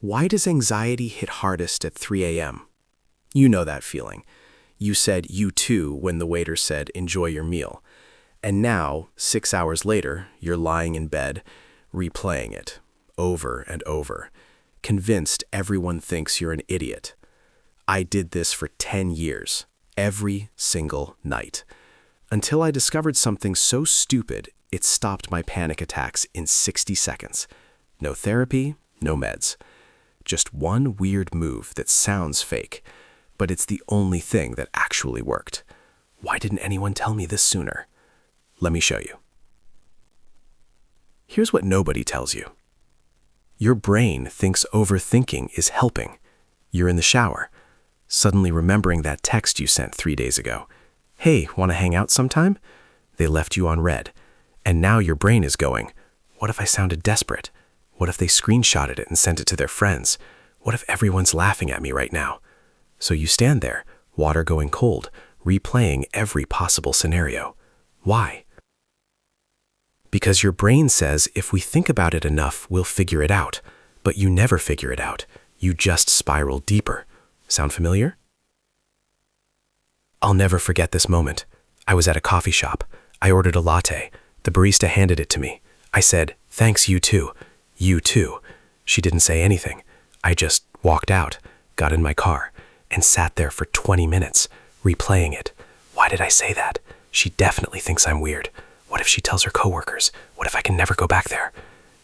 Why does anxiety hit hardest at 3 a.m.? You know that feeling. You said you too when the waiter said, "Enjoy your meal." And now, 6 hours later, you're lying in bed, replaying it, over and over, convinced everyone thinks you're an idiot. I did this for 10 years, every single night, until I discovered something so stupid it stopped my panic attacks in 60 seconds. No therapy, no meds. Just one weird move that sounds fake, but it's the only thing that actually worked. Why didn't anyone tell me this sooner? Let me show you. Here's what nobody tells you. Your brain thinks overthinking is helping. You're in the shower, suddenly remembering that text you sent 3 days ago. "Hey, want to hang out sometime?" They left you on red. And now your brain is going, "What if I sounded desperate? What if they screenshotted it and sent it to their friends? What if everyone's laughing at me right now?" So you stand there, water going cold, replaying every possible scenario. Why? Because your brain says if we think about it enough, we'll figure it out. But you never figure it out. You just spiral deeper. Sound familiar? I'll never forget this moment. I was at a coffee shop. I ordered a latte. The barista handed it to me. I said, "Thanks, you too." "You too." She didn't say anything. I just walked out, got in my car, and sat there for 20 minutes, replaying it. Why did I say that? She definitely thinks I'm weird. What if she tells her coworkers? What if I can never go back there?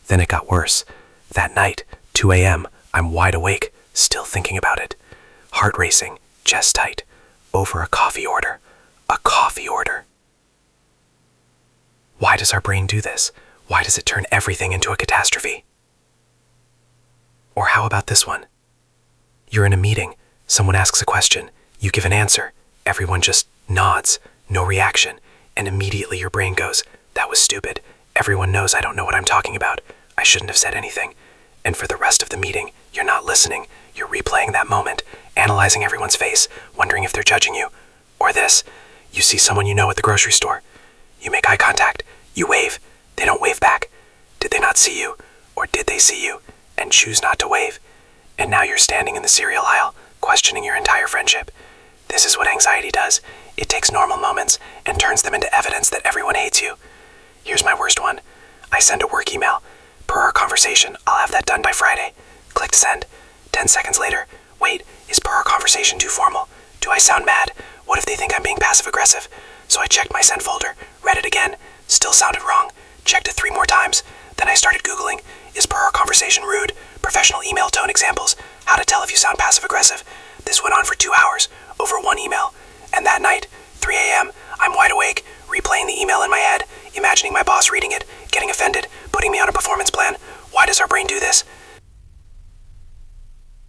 Then it got worse. That night, 2 a.m., I'm wide awake, still thinking about it. Heart racing, chest tight, over a coffee order. A coffee order. Why does our brain do this? Why does it turn everything into a catastrophe? Or how about this one? You're in a meeting, someone asks a question, you give an answer, everyone just nods, no reaction, and immediately your brain goes, "That was stupid. Everyone knows I don't know what I'm talking about. I shouldn't have said anything." And for the rest of the meeting, you're not listening. You're replaying that moment, analyzing everyone's face, wondering if they're judging you. Or this, you see someone you know at the grocery store. You make eye contact, you wave, they don't wave back. Did they not see you? Or did they see you and choose not to wave? And now you're standing in the cereal aisle, questioning your entire friendship. This is what anxiety does. It takes normal moments and turns them into evidence that everyone hates you. Here's my worst one. I send a work email. Per our conversation, I'll have that done by Friday. Click send. 10 seconds later, wait, is per our conversation too formal? Do I sound mad? What if they think I'm being passive-aggressive? So I checked my sent folder, read it again, still sounded wrong, checked it 3 more times. Then I started Googling, is per our conversation rude? Professional email tone examples, how to tell if you sound passive-aggressive. This went on for 2 hours, over 1 email. And that night, 3 a.m., I'm wide awake, replaying the email in my head, imagining my boss reading it, getting offended, putting me on a performance plan. Why does our brain do this?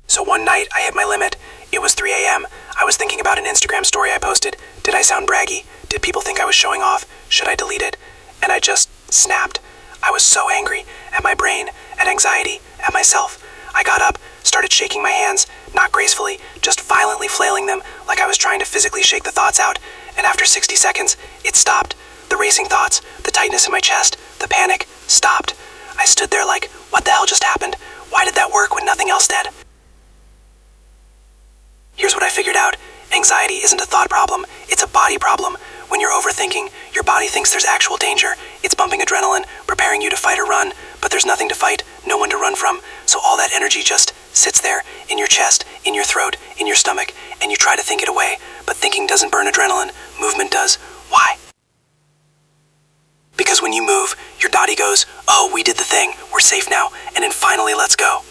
So one night, I hit my limit. It was 3 a.m. I was thinking about an Instagram story I posted. Did I sound braggy? Did people think I was showing off? Should I delete it? And I just snapped. I was so angry at my brain, at anxiety, at myself. I got up, started shaking my hands, not gracefully, just violently flailing them like I was trying to physically shake the thoughts out. And after 60 seconds, it stopped. The racing thoughts, the tightness in my chest, the panic, stopped. I stood there like, what the hell just happened? Why did that work when nothing else did? Here's what I figured out. Anxiety isn't a thought problem, it's a body problem. When you're overthinking, your body thinks there's actual danger. It's pumping adrenaline, preparing you to fight or run, but there's nothing to fight, no one to run from. So all that energy just sits there, in your chest, in your throat, in your stomach, and you try to think it away. But thinking doesn't burn adrenaline, movement does. Why? Because when you move, your body goes, "Oh, we did the thing, we're safe now, and then finally let's go."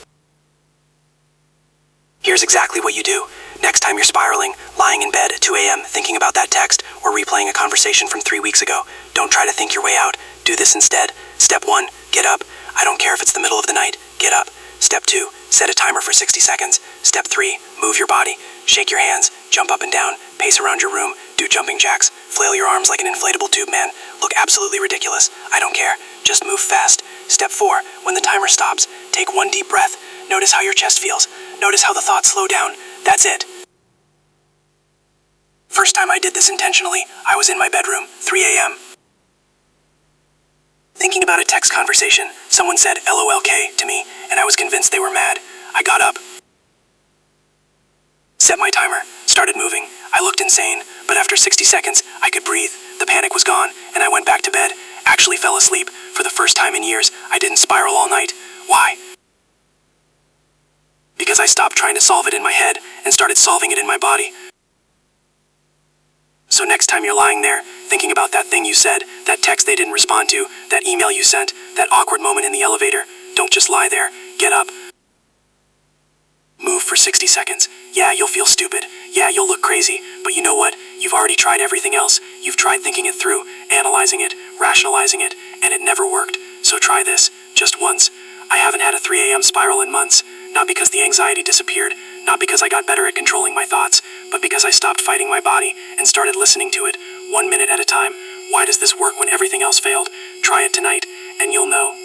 Here's exactly what you do. Next time you're spiraling, lying in bed at 2 a.m. thinking about that text or replaying a conversation from 3 weeks ago, don't try to think your way out. Do this instead. Step 1, get up. I don't care if it's the middle of the night, get up. Step 2, set a timer for 60 seconds. Step 3, move your body. Shake your hands, jump up and down, pace around your room, do jumping jacks, flail your arms like an inflatable tube man. Look absolutely ridiculous. I don't care. Just move fast. Step 4, when the timer stops, take 1 deep breath. Notice how your chest feels. Notice how the thoughts slow down. That's it. First time I did this intentionally, I was in my bedroom, 3 a.m. Thinking about a text conversation, someone said LOLK to me, and I was convinced they were mad. I got insane, but after 60 seconds, I could breathe. The panic was gone, and I went back to bed. Actually fell asleep. For the first time in years, I didn't spiral all night. Why? Because I stopped trying to solve it in my head and started solving it in my body. So next time you're lying there, thinking about that thing you said, that text they didn't respond to, that email you sent, that awkward moment in the elevator, don't just lie there. Get up. Move for 60 seconds. Yeah, you'll feel stupid. Yeah, you'll look crazy. But you know what? You've already tried everything else. You've tried thinking it through, analyzing it, rationalizing it, and it never worked. So try this, just once. I haven't had a 3 a.m. spiral in months. Not because the anxiety disappeared, not because I got better at controlling my thoughts, but because I stopped fighting my body and started listening to it, 1 minute at a time. Why does this work when everything else failed? Try it tonight, and you'll know.